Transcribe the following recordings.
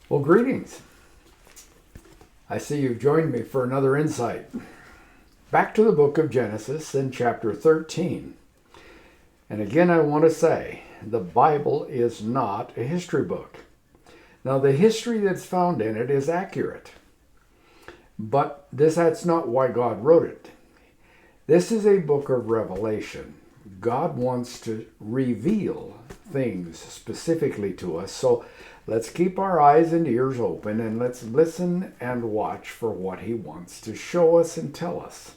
Well, greetings. I see you've joined me for another insight. Back to the book of Genesis in chapter 13. And again, I want to say the Bible is not a history book. Now, the history that's found in it is accurate, but that's not why God wrote it. This is a book of revelation. God wants to reveal things specifically to us. So let's keep our eyes and ears open and let's listen and watch for what he wants to show us and tell us.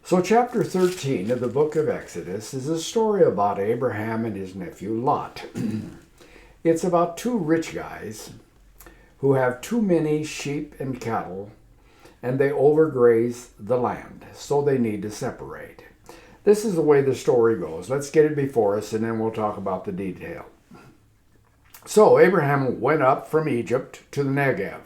So chapter 13 of the book of Exodus is a story about Abraham and his nephew Lot. It's about two rich guys who have too many sheep and cattle and they overgraze the land, so they need to separate. This is the way the story goes. Let's get it before us and then we'll talk about the detail. So Abraham went up from Egypt to the Negev.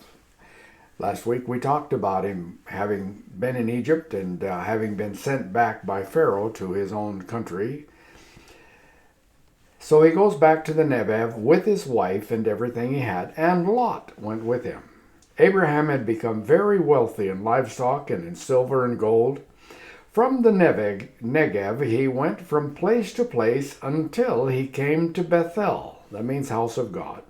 Last week we talked about him having been in Egypt and having been sent back by Pharaoh to his own country. So he goes back to the Negev with his wife and everything he had, and Lot went with him. Abraham had become very wealthy in livestock and in silver and gold. From the Negev, he went from place to place until he came to Bethel, that means house of God,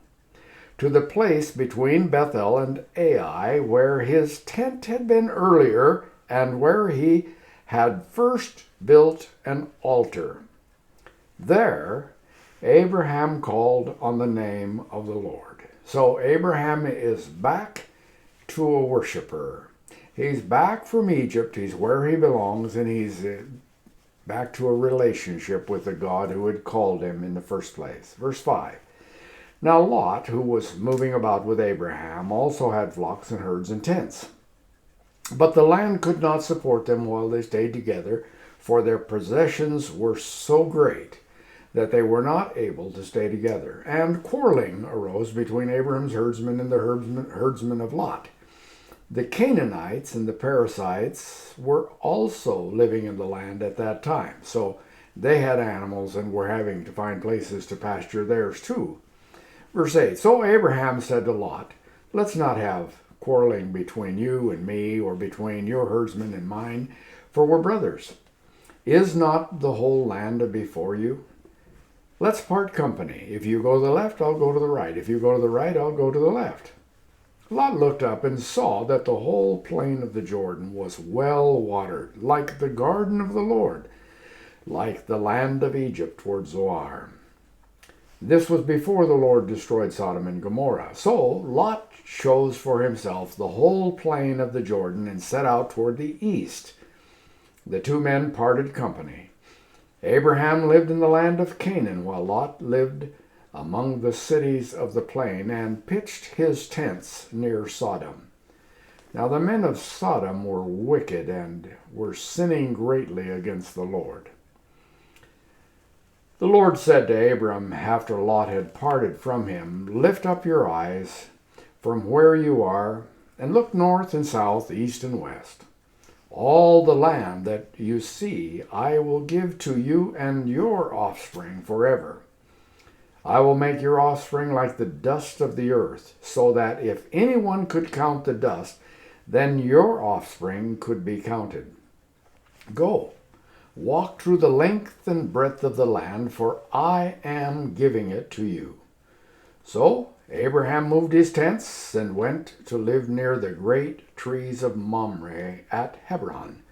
to the place between Bethel and Ai, where his tent had been earlier and where he had first built an altar. There, Abraham called on the name of the Lord. So Abraham is back to a worshiper. He's back from Egypt, he's where he belongs, and he's back to a relationship with the God who had called him in the first place. Verse 5. Now Lot, who was moving about with Abraham, also had flocks and herds and tents. But the land could not support them while they stayed together, for their possessions were so great that they were not able to stay together. And quarreling arose between Abraham's herdsmen and the herdsmen of Lot. The Canaanites and the Perizzites were also living in the land at that time, so they had animals and were having to find places to pasture theirs too. Verse 8, so Abraham said to Lot, let's not have quarreling between you and me, or between your herdsmen and mine, for we're brothers. Is not the whole land before you? Let's part company. If you go to the left, I'll go to the right. If you go to the right, I'll go to the left. Lot looked up and saw that the whole plain of the Jordan was well watered, like the garden of the Lord, like the land of Egypt toward Zoar. This was before the Lord destroyed Sodom and Gomorrah. So Lot chose for himself the whole plain of the Jordan and set out toward the east. The two men parted company. Abraham lived in the land of Canaan, while Lot lived among the cities of the plain and pitched his tents near Sodom. Now the men of Sodom were wicked and were sinning greatly against the Lord. The Lord said to Abram after Lot had parted from him, lift up your eyes from where you are and look north and south, east and west. All the land that you see I will give to you and your offspring forever. I will make your offspring like the dust of the earth, so that if anyone could count the dust, then your offspring could be counted. Go, walk through the length and breadth of the land, for I am giving it to you. So Abraham moved his tents and went to live near the great trees of Mamre at Hebron,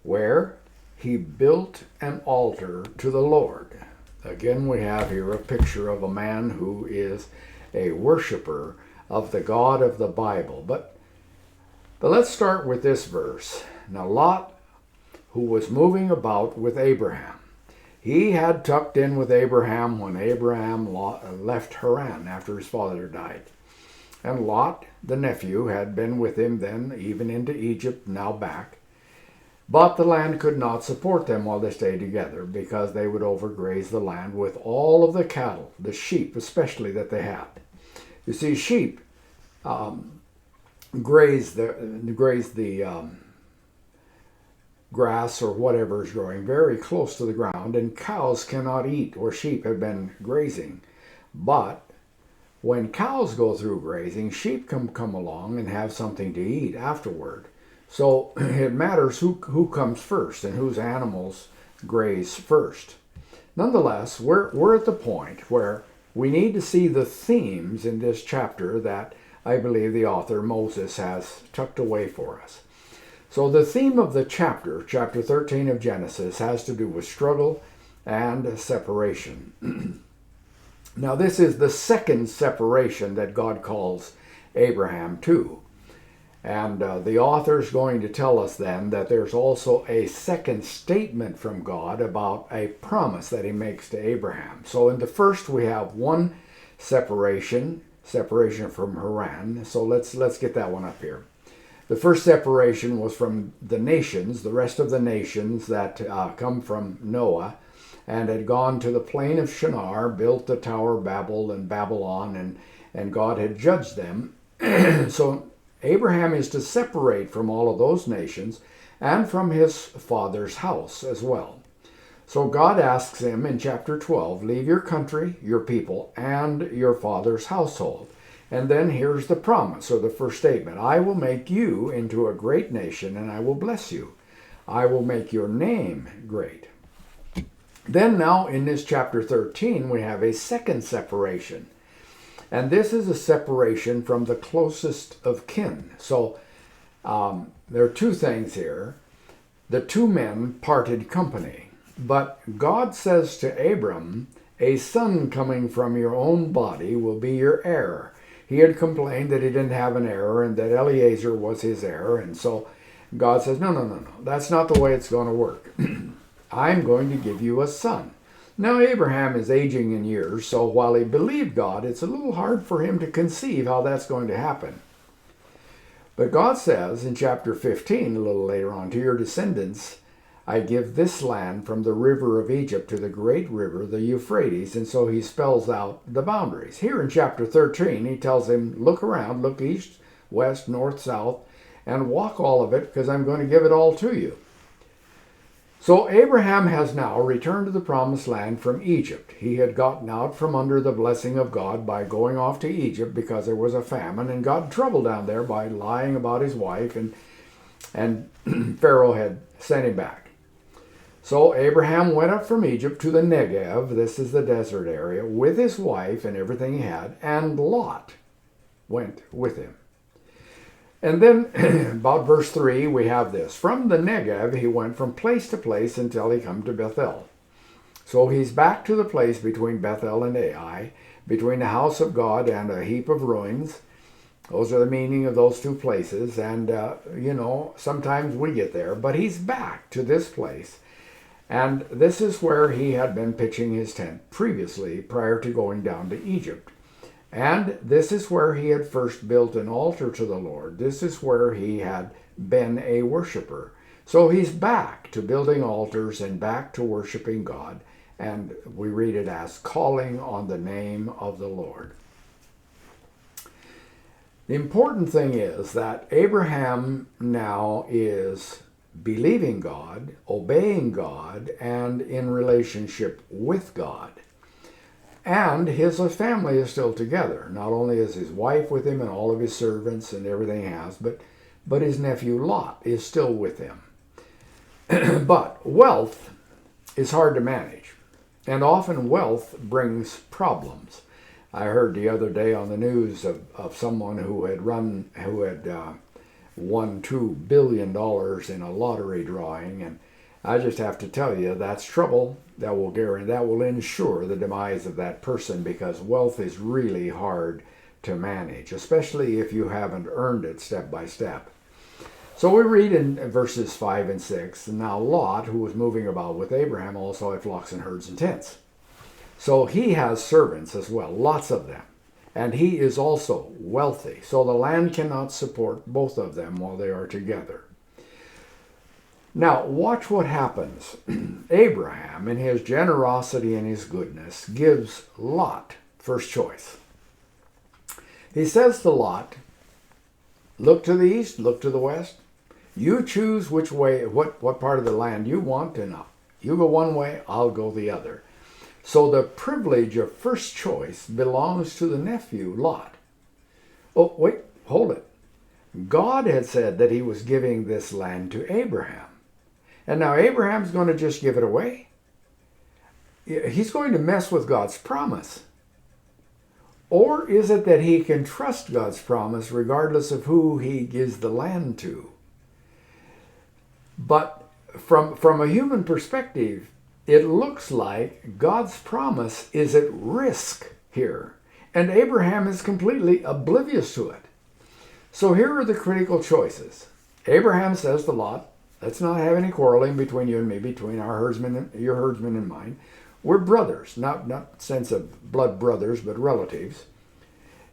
where he built an altar to the Lord. Again, we have here a picture of a man who is a worshiper of the God of the Bible. But let's start with this verse. Now Lot, who was moving about with Abraham, he had tucked in with Abraham when Abraham left Haran after his father died. And Lot, the nephew, had been with him then, even into Egypt, now back. But the land could not support them while they stayed together, because they would overgraze the land with all of the cattle, the sheep especially, that they had. You see, sheep graze the grass or whatever is growing very close to the ground, and cows cannot eat where sheep have been grazing. But When cows go through grazing, sheep can come along and have something to eat afterward. So it matters who comes first and whose animals graze first. Nonetheless, we're at the point where we need to see the themes in this chapter that I believe the author Moses has tucked away for us. So the theme of the chapter 13 of Genesis, has to do with struggle and separation. Now, this is the second separation that God calls Abraham to. And the author is going to tell us then that there's also a second statement from God about a promise that he makes to Abraham. So in the first we have one separation from Haran. So let's get that one up here. The first separation was from the nations, the rest of the nations that come from Noah, and had gone to the plain of Shinar, built the Tower of Babel and Babylon, and God had judged them. So Abraham is to separate from all of those nations and from his father's house as well. So God asks him in chapter 12, leave your country, your people, and your father's household. And then here's the promise, or the first statement. I will make you into a great nation, and I will bless you. I will make your name great. Then now in this chapter 13, we have a second separation. And this is a separation from the closest of kin. So there are two things here. The two men parted company. But God says to Abram, a son coming from your own body will be your heir. He had complained that he didn't have an heir and that Eliezer was his heir. And so God says, no. That's not the way it's going to work. I'm going to give you a son. Now, Abraham is aging in years, so while he believed God, it's a little hard for him to conceive how that's going to happen. But God says in chapter 15, a little later on, to your descendants, I give this land from the river of Egypt to the great river, the Euphrates. And so he spells out the boundaries. Here in chapter 13, he tells him, look around, look east, west, north, south, and walk all of it, because I'm going to give it all to you. So Abraham has now returned to the promised land from Egypt. He had gotten out from under the blessing of God by going off to Egypt because there was a famine, and got in trouble down there by lying about his wife, and Pharaoh had sent him back. So Abraham went up from Egypt to the Negev, this is the desert area, with his wife and everything he had, and Lot went with him. And then, about verse 3, we have this. From the Negev, he went from place to place until he come to Bethel. So he's back to the place between Bethel and Ai, between the house of God and a heap of ruins. Those are the meaning of those two places. And, sometimes we get there. But he's back to this place. And this is where he had been pitching his tent previously, prior to going down to Egypt. And this is where he had first built an altar to the Lord. This is where he had been a worshiper. So he's back to building altars and back to worshiping God. And we read it as calling on the name of the Lord. The important thing is that Abraham now is believing God, obeying God, and in relationship with God. And his family is still together. Not only is his wife with him and all of his servants and everything he has, but his nephew Lot is still with him. But wealth is hard to manage. And often wealth brings problems. I heard the other day on the news of someone who had won $2 billion in a lottery drawing, and I just have to tell you, that's trouble. That will ensure the demise of that person, because wealth is really hard to manage, especially if you haven't earned it step by step. So we read in verses 5 and 6, now Lot, who was moving about with Abraham, also had flocks and herds and tents. So he has servants as well, lots of them. And he is also wealthy. So the land cannot support both of them while they are together. Now, watch what happens. Abraham, in his generosity and his goodness, gives Lot first choice. He says to Lot, look to the east, look to the west. You choose which way, what part of the land you want, and you go one way, I'll go the other. So the privilege of first choice belongs to the nephew, Lot. Oh, wait, hold it. God had said that he was giving this land to Abraham. And now Abraham's going to just give it away? He's going to mess with God's promise. Or is it that he can trust God's promise regardless of who he gives the land to? But from a human perspective, it looks like God's promise is at risk here. And Abraham is completely oblivious to it. So here are the critical choices. Abraham says to Lot, let's not have any quarreling between you and me, between our herdsmen, your herdsmen and mine. We're brothers, not sense of blood brothers, but relatives.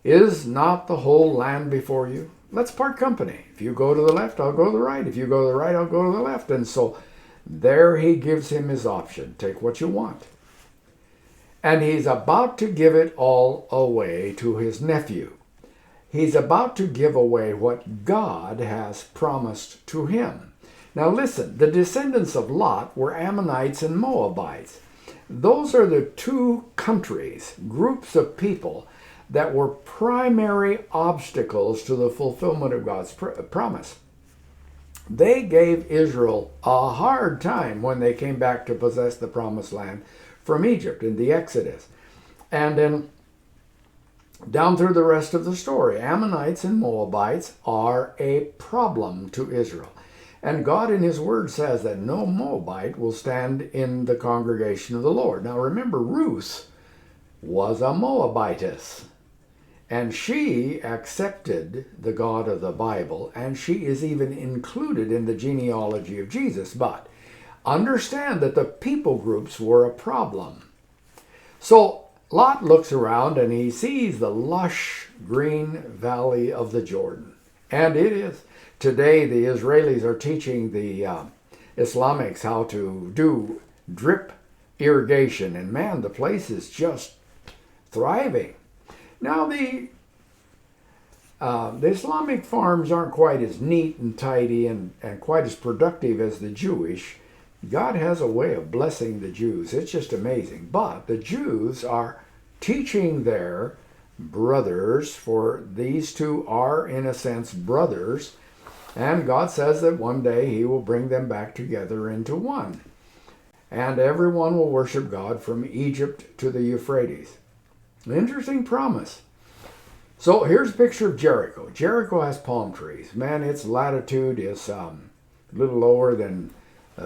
Is not the whole land before you? Let's part company. If you go to the left, I'll go to the right. If you go to the right, I'll go to the left. And so there he gives him his option. Take what you want. And he's about to give it all away to his nephew. He's about to give away what God has promised to him. Now listen, the descendants of Lot were Ammonites and Moabites. Those are the two countries, groups of people that were primary obstacles to the fulfillment of God's promise. They gave Israel a hard time when they came back to possess the promised land from Egypt in the Exodus. And then down through the rest of the story, Ammonites and Moabites are a problem to Israel. And God in his word says that no Moabite will stand in the congregation of the Lord. Now remember, Ruth was a Moabitess. And she accepted the God of the Bible, and she is even included in the genealogy of Jesus. But understand that the people groups were a problem. So Lot looks around and he sees the lush green valley of the Jordan. And it is. Today the Israelis are teaching the Islamics how to do drip irrigation. And man, the place is just thriving. Now the Islamic farms aren't quite as neat and tidy and quite as productive as the Jewish. God has a way of blessing the Jews. It's just amazing. But the Jews are teaching their brothers, for these two are in a sense brothers, and God says that one day he will bring them back together into one. And everyone will worship God from Egypt to the Euphrates. An interesting promise. So here's a picture of Jericho. Jericho has palm trees. Man, its latitude is a little lower than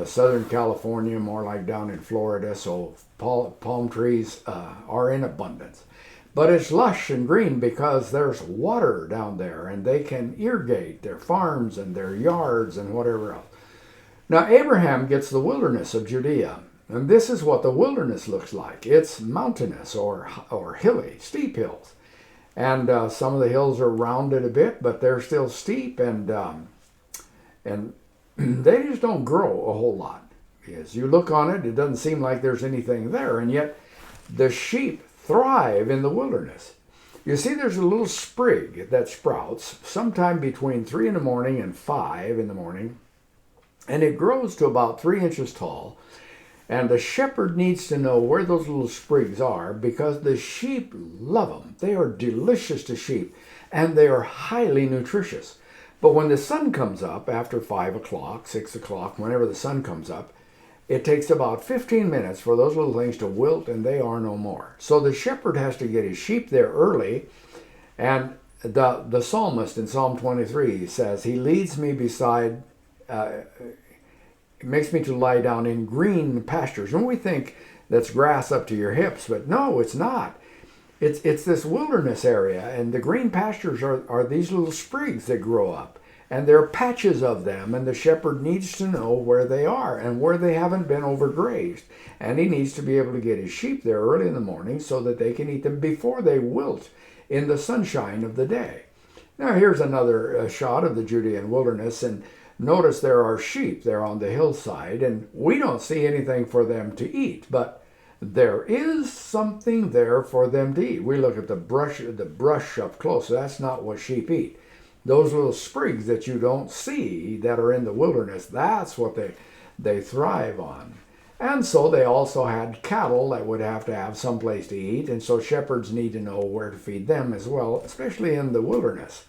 Southern California, more like down in Florida, so palm trees are in abundance. But it's lush and green because there's water down there, and they can irrigate their farms and their yards and whatever else. Now Abraham gets the wilderness of Judea, and this is what the wilderness looks like. It's mountainous or hilly, steep hills. And some of the hills are rounded a bit, but they're still steep, and they just don't grow a whole lot. As you look on it, it doesn't seem like there's anything there, and yet the sheep thrive in the wilderness. You see, there's a little sprig that sprouts sometime between 3 in the morning and 5 in the morning, and it grows to about 3 inches tall. And the shepherd needs to know where those little sprigs are because the sheep love them. They are delicious to sheep, and they are highly nutritious. But when the sun comes up after 5 o'clock, 6 o'clock, whenever the sun comes up, it takes about 15 minutes for those little things to wilt, and they are no more. So the shepherd has to get his sheep there early, and the psalmist in Psalm 23 says, he leads me beside, makes me to lie down in green pastures. And we think that's grass up to your hips, but no, it's not. It's this wilderness area, and the green pastures are these little sprigs that grow up. And there are patches of them, and the shepherd needs to know where they are and where they haven't been overgrazed. And he needs to be able to get his sheep there early in the morning so that they can eat them before they wilt in the sunshine of the day. Now here's another shot of the Judean wilderness, and notice there are sheep there on the hillside, and we don't see anything for them to eat, but there is something there for them to eat. We look at the brush up close. That's not what sheep eat. Those little sprigs that you don't see that are in the wilderness, that's what they thrive on. And so they also had cattle that would have to have some place to eat, and so shepherds need to know where to feed them as well, especially in the wilderness.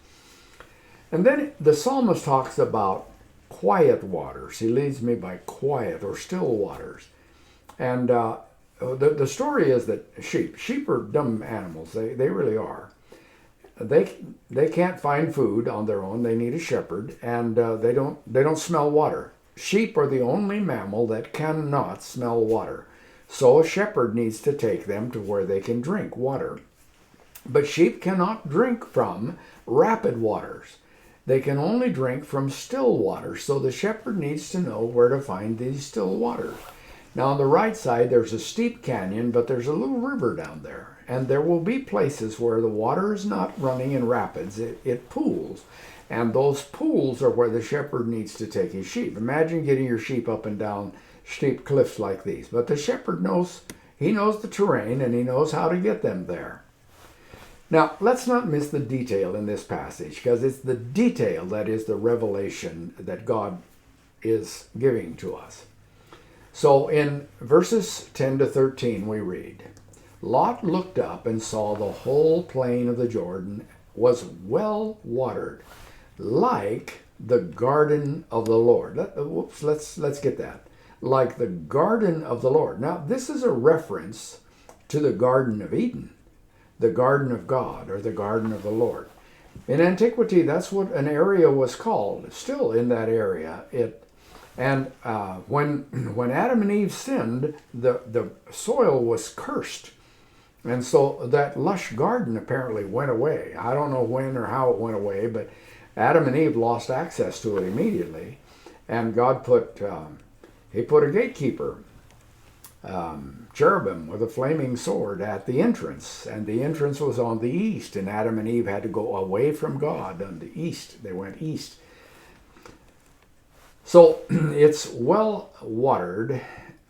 And then the psalmist talks about quiet waters. He leads me by quiet or still waters. And the story is that sheep are dumb animals. They really are. They can't find food on their own. They need a shepherd, and they don't smell water. Sheep are the only mammal that cannot smell water. So a shepherd needs to take them to where they can drink water. But sheep cannot drink from rapid waters. They can only drink from still waters. So the shepherd needs to know where to find these still waters. Now on the right side, there's a steep canyon, but there's a little river down there. And there will be places where the water is not running in rapids, it pools. And those pools are where the shepherd needs to take his sheep. Imagine getting your sheep up and down steep cliffs like these. But the shepherd knows the terrain, and he knows how to get them there. Now, let's not miss the detail in this passage, because it's the detail that is the revelation that God is giving to us. So in verses 10 to 13 we read, Lot looked up and saw the whole plain of the Jordan was well watered, like the garden of the Lord. Let's get that. Like the garden of the Lord. Now, this is a reference to the Garden of Eden, the garden of God, or the garden of the Lord. In antiquity, that's what an area was called. Still in that area, when Adam and Eve sinned, the soil was cursed. And so that lush garden apparently went away. I don't know when or how it went away, but Adam and Eve lost access to it immediately. And God put a gatekeeper, cherubim with a flaming sword at the entrance. And the entrance was on the east, and Adam and Eve had to go away from God on the east. They went east. So it's well watered,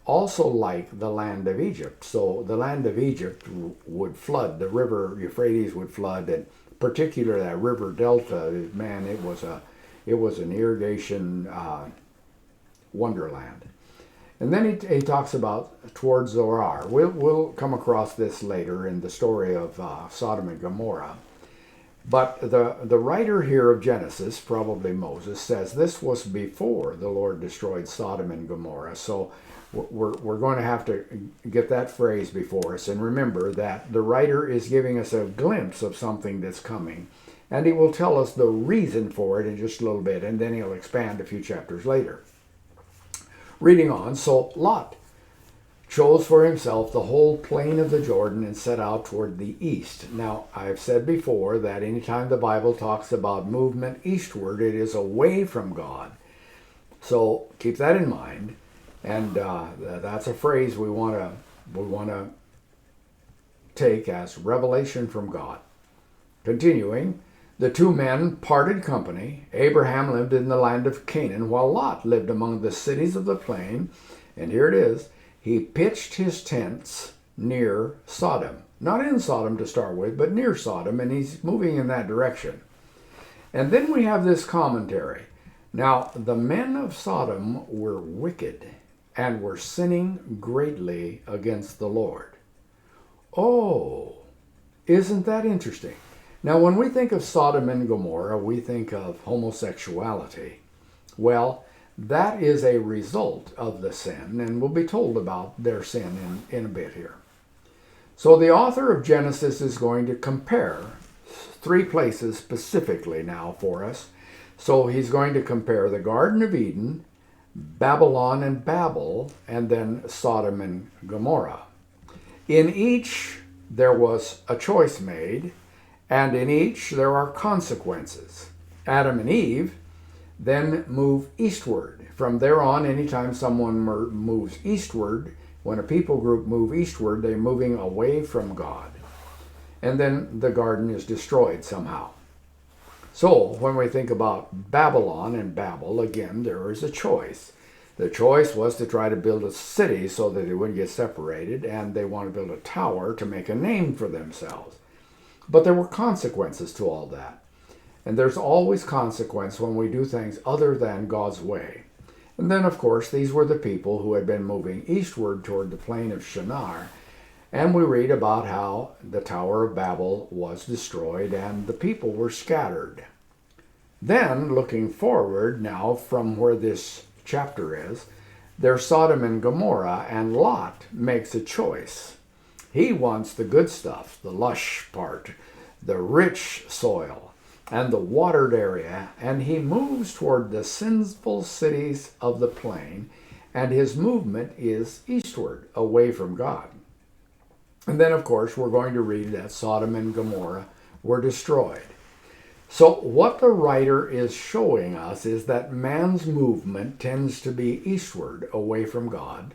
also like the land of Egypt. So the land of Egypt would flood, the river Euphrates would flood, and particularly that river delta, man, it was an irrigation wonderland. And then he talks about towards Zoar. We'll come across this later in the story of Sodom and Gomorrah. But the writer here of Genesis, probably Moses, says this was before the Lord destroyed Sodom and Gomorrah. So we're going to have to get that phrase before us. And remember that the writer is giving us a glimpse of something that's coming. And he will tell us the reason for it in just a little bit. And then he'll expand a few chapters later. Reading on, so Lot chose for himself the whole plain of the Jordan and set out toward the east. Now, I've said before that anytime the Bible talks about movement eastward, it is away from God. So keep that in mind, and that's a phrase we want to take as revelation from God. Continuing, the two men parted company. Abraham lived in the land of Canaan, while Lot lived among the cities of the plain. And here it is. He pitched his tents near Sodom. Not in Sodom to start with, but near Sodom, and he's moving in that direction. And then we have this commentary. Now, the men of Sodom were wicked and were sinning greatly against the Lord. Oh, isn't that interesting? Now, when we think of Sodom and Gomorrah, we think of homosexuality. Well, that is a result of the sin, and we'll be told about their sin in a bit here. So the author of Genesis is going to compare three places specifically now for us. So he's going to compare the Garden of Eden, Babylon and Babel, and then Sodom and Gomorrah. In each, there was a choice made, and in each there are consequences. Adam and Eve then move eastward. From there on, anytime someone moves eastward, when a people group move eastward, they're moving away from God. And then the garden is destroyed somehow. So when we think about Babylon and Babel, again, there is a choice. The choice was to try to build a city so that it wouldn't get separated, and they want to build a tower to make a name for themselves. But there were consequences to all that. And there's always consequence when we do things other than God's way. And then, of course, these were the people who had been moving eastward toward the plain of Shinar. And we read about how the Tower of Babel was destroyed and the people were scattered. Then, looking forward now from where this chapter is, there's Sodom and Gomorrah, and Lot makes a choice. He wants the good stuff, the lush part, the rich soil, and the watered area, and he moves toward the sinful cities of the plain, and his movement is eastward, away from God. And then, of course, we're going to read that Sodom and Gomorrah were destroyed. So what the writer is showing us is that man's movement tends to be eastward, away from God,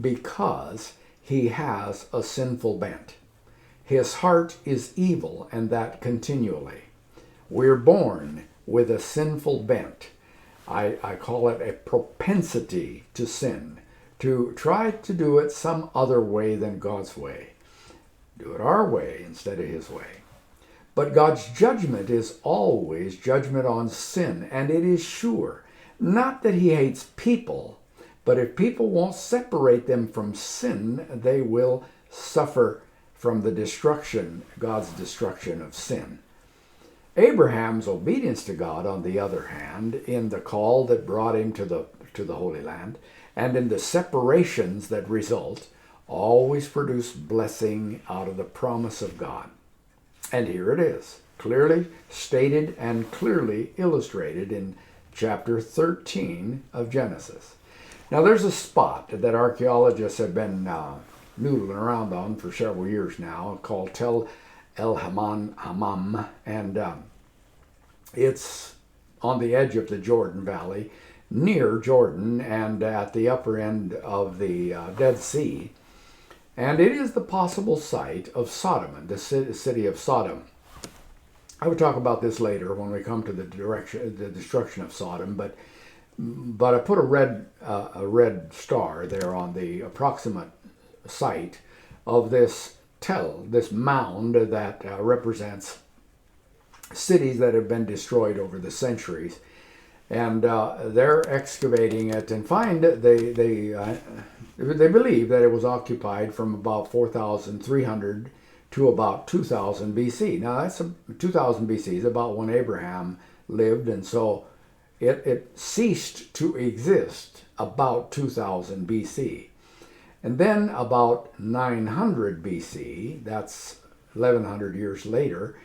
because he has a sinful bent. His heart is evil, and that continually. We're born with a sinful bent. I call it a propensity to sin, to try to do it some other way than God's way. Do it our way instead of his way. But God's judgment is always judgment on sin, and it is sure. Not that he hates people, but if people won't separate them from sin, they will suffer from the destruction, God's destruction of sin. Abraham's obedience to God, on the other hand, in the call that brought him to the Holy Land, and in the separations that result, always produce blessing out of the promise of God. And here it is, clearly stated and clearly illustrated in chapter 13 of Genesis. Now there's a spot that archaeologists have been noodling around on for several years now called Tel El Hammam, and it's on the edge of the Jordan Valley, near Jordan and at the upper end of the Dead Sea. And it is the possible site of Sodom, the city of Sodom. I would talk about this later when we come to the destruction of Sodom, but I put a red star there on the approximate site of this mound that represents cities that have been destroyed over the centuries. And they're excavating it and find they believe that it was occupied from about 4,300 to about 2000 BC. Now that's 2000 BC is about when Abraham lived, and so it ceased to exist about 2000 BC. And then about 900 BC, that's 1100 years later,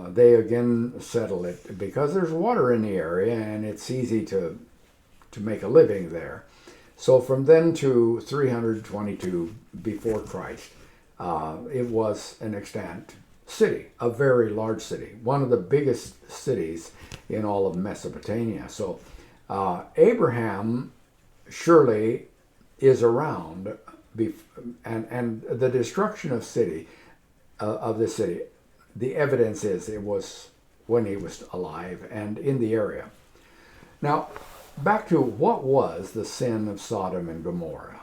they again settle it because there's water in the area and it's easy to make a living there. So from then to 322 before Christ, it was an extant city, a very large city, one of the biggest cities in all of Mesopotamia. So Abraham surely is around, and the destruction of the city, the evidence is it was when he was alive and in the area. Now, back to what was the sin of Sodom and Gomorrah?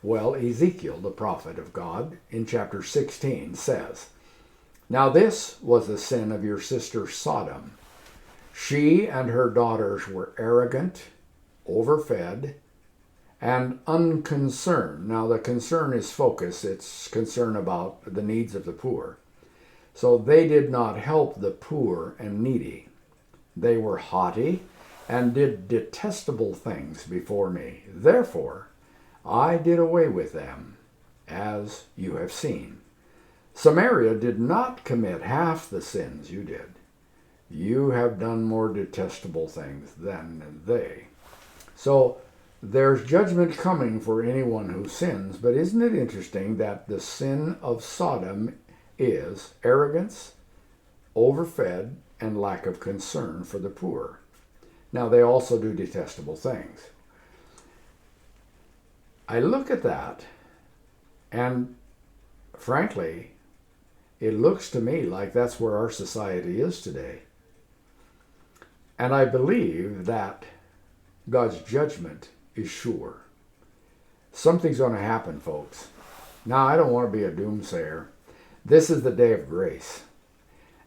Well, Ezekiel, the prophet of God, in chapter 16 says, "Now this was the sin of your sister Sodom. She and her daughters were arrogant, overfed, and unconcerned." Now the concern is focus. It's concern about the needs of the poor. So they did not help the poor and needy. They were haughty and did detestable things before me. Therefore, I did away with them, as you have seen. Samaria did not commit half the sins you did. You have done more detestable things than they. So there's judgment coming for anyone who sins, but isn't it interesting that the sin of Sodom is arrogance, overfed, and lack of concern for the poor. Now, they also do detestable things. I look at that, and frankly, it looks to me like that's where our society is today. And I believe that God's judgment is sure. Something's going to happen, folks. Now, I don't want to be a doomsayer. This is the day of grace.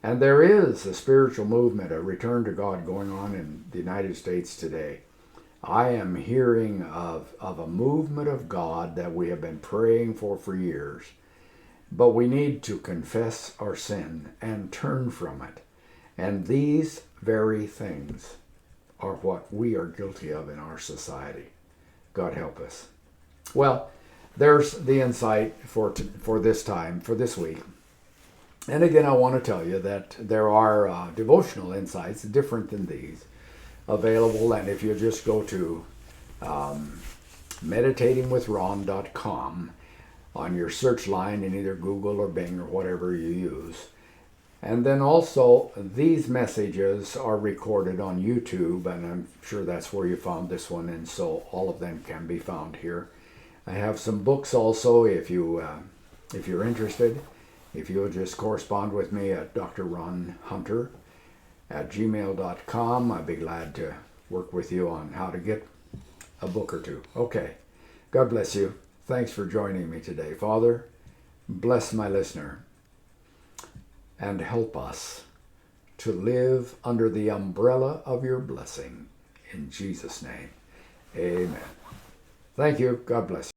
And there is a spiritual movement, a return to God going on in the United States today. I am hearing of a movement of God that we have been praying for years. But we need to confess our sin and turn from it. And these very things are what we are guilty of in our society. God help us. Well, there's the insight for this time, for this week. And again, I want to tell you that there are devotional insights different than these available. And if you just go to meditatingwithron.com on your search line in either Google or Bing or whatever you use. And then also, these messages are recorded on YouTube, and I'm sure that's where you found this one, and so all of them can be found here. I have some books also if you're interested. If you'll just correspond with me at drronhunter@gmail.com, I'd be glad to work with you on how to get a book or two. Okay. God bless you. Thanks for joining me today. Father, bless my listener and help us to live under the umbrella of your blessing. In Jesus' name, amen. Thank you. God bless you.